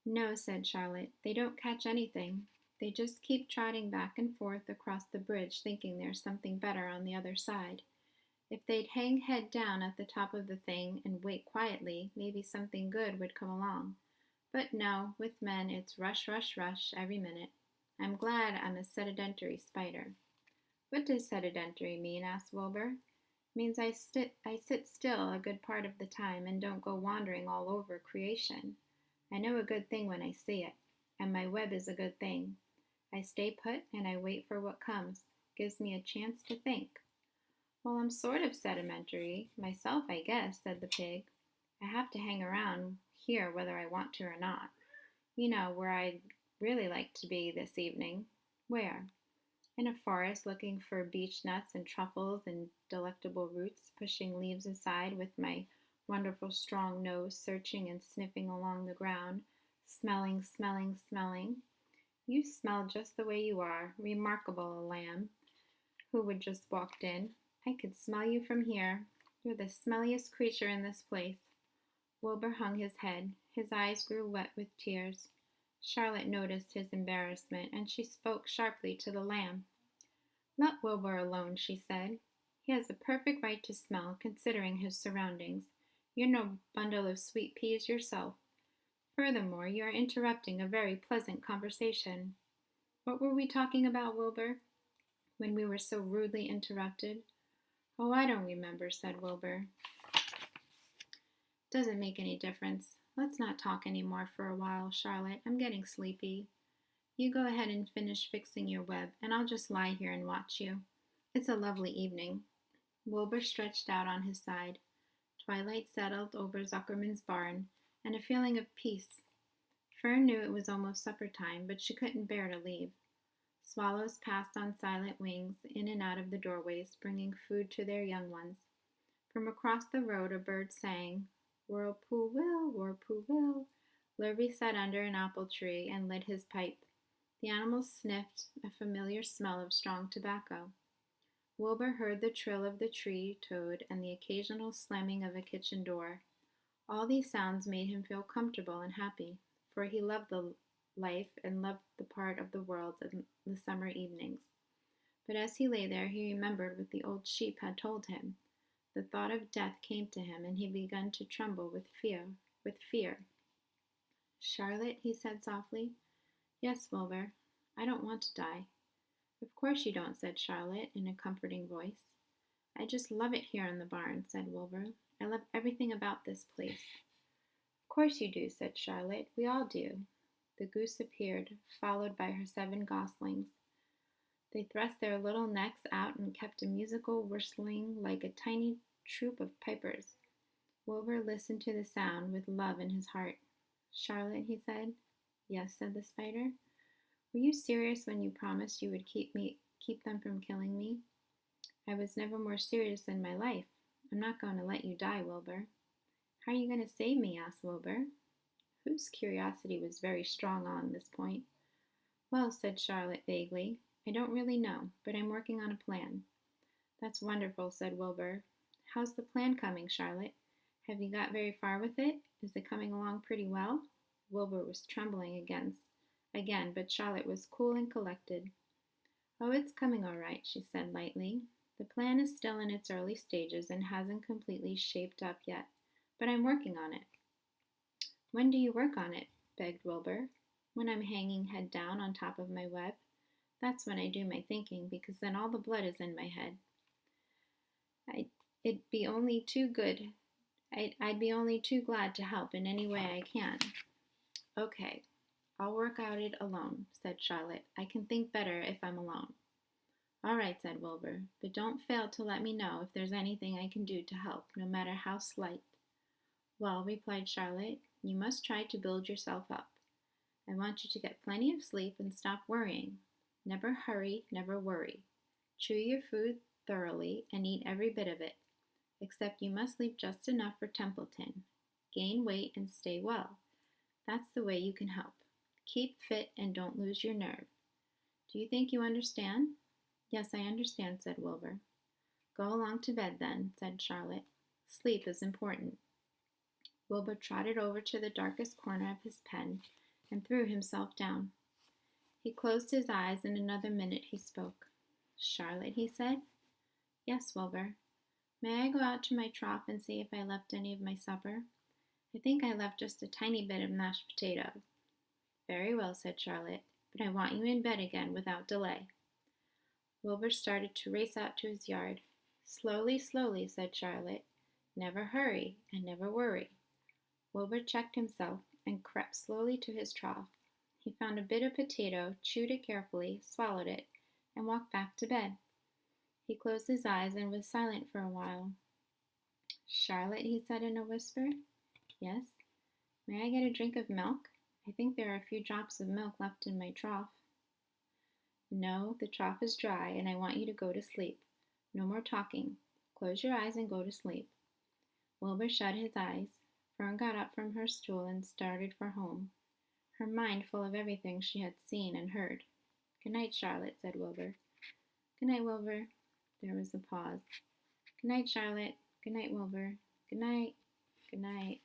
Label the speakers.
Speaker 1: No, said Charlotte, they don't catch anything. They just keep trotting back and forth across the bridge thinking there's something better on the other side. If they'd hang head down at the top of the thing and wait quietly, maybe something good would come along. But no, with men it's rush, rush, rush every minute. I'm glad I'm a sedentary spider. What does sedentary mean? Asked Wilbur. It means I sit still a good part of the time and don't go wandering all over creation. I know a good thing when I see it, and my web is a good thing. I stay put and I wait for what comes. Gives me a chance to think. Well, I'm sort of sedimentary myself, I guess, said the pig. I have to hang around here whether I want to or not. You know where I'd really like to be this evening. Where? In a forest looking for beech nuts and truffles and delectable roots, pushing leaves aside with my wonderful strong nose, searching and sniffing along the ground, smelling, smelling, smelling. You smell just the way you are, remarkable, a lamb who had just walked in. I could smell you from here. You're the smelliest creature in this place. Wilbur hung his head. His eyes grew wet with tears. Charlotte noticed his embarrassment, and she spoke sharply to the lamb. Let Wilbur alone, she said. He has a perfect right to smell, considering his surroundings. You're no bundle of sweet peas yourself. Furthermore, you are interrupting a very pleasant conversation. What were we talking about, Wilbur, when we were so rudely interrupted? Oh, I don't remember, said Wilbur. Doesn't make any difference. Let's not talk any more for a while, Charlotte. I'm getting sleepy. You go ahead and finish fixing your web, and I'll just lie here and watch you. It's a lovely evening. Wilbur stretched out on his side. Twilight settled over Zuckerman's barn, and a feeling of peace. Fern knew it was almost supper time, but she couldn't bear to leave. Swallows passed on silent wings in and out of the doorways, bringing food to their young ones. From across the road a bird sang, Whirlpool will, whirlpool will. Lurvy sat under an apple tree and lit his pipe. The animals sniffed a familiar smell of strong tobacco. Wilbur heard the trill of the tree toad and the occasional slamming of a kitchen door. All these sounds made him feel comfortable and happy, for he loved the life and loved the part of the world in the summer evenings. But as he lay there, he remembered what the old sheep had told him. The thought of death came to him, and he began to tremble with fear. Charlotte, he said softly. Yes, Wilbur, I don't want to die. Of course you don't, said Charlotte in a comforting voice. I just love it here in the barn, said Wilbur. I love everything about this place. Of course you do, said Charlotte. We all do. The goose appeared, followed by her 7 goslings. They thrust their little necks out and kept a musical whistling like a tiny troop of pipers. Wilbur listened to the sound with love in his heart. Charlotte, he said. Yes, said the spider. Were you serious when you promised you would keep them from killing me? I was never more serious in my life. I'm not going to let you die, Wilbur. How are you going to save me? Asked Wilbur, whose curiosity was very strong on this point. Well, said Charlotte vaguely, I don't really know, but I'm working on a plan. That's wonderful, said Wilbur. How's the plan coming, Charlotte? Have you got very far with it? Is it coming along pretty well? Wilbur was trembling again, but Charlotte was cool and collected. Oh, it's coming all right, she said lightly. The plan is still in its early stages and hasn't completely shaped up yet, but I'm working on it. When do you work on it? Begged Wilbur. When I'm hanging head down on top of my web. That's when I do my thinking, because then all the blood is in my head. I'd be only too glad to help in any way I can. Okay, I'll work out it alone, said Charlotte. I can think better if I'm alone. All right, said Wilbur, but don't fail to let me know if there's anything I can do to help, no matter how slight. Well, replied Charlotte, you must try to build yourself up. I want you to get plenty of sleep and stop worrying. Never hurry, never worry. Chew your food thoroughly and eat every bit of it, except you must sleep just enough for Templeton. Gain weight and stay well. That's the way you can help. Keep fit and don't lose your nerve. Do you think you understand? Yes, I understand, said Wilbur. Go along to bed then, said Charlotte. Sleep is important. Wilbur trotted over to the darkest corner of his pen and threw himself down. He closed his eyes. In another minute he spoke. "Charlotte," he said. "Yes, Wilbur." "May I go out to my trough and see if I left any of my supper? I think I left just a tiny bit of mashed potato." "Very well," said Charlotte, "but I want you in bed again without delay." Wilbur started to race out to his yard. "Slowly, slowly," said Charlotte. "Never hurry and never worry." Wilbur checked himself and crept slowly to his trough. He found a bit of potato, chewed it carefully, swallowed it, and walked back to bed. He closed his eyes and was silent for a while. "Charlotte," he said in a whisper. "Yes." "May I get a drink of milk? I think there are a few drops of milk left in my trough." "No, the trough is dry, and I want you to go to sleep. No more talking. Close your eyes and go to sleep." Wilbur shut his eyes. Fern got up from her stool and started for home, her mind full of everything she had seen and heard. "Good night, Charlotte," said Wilbur. "Good night, Wilbur." There was a pause. "Good night, Charlotte." "Good night, Wilbur." "Good night." "Good night."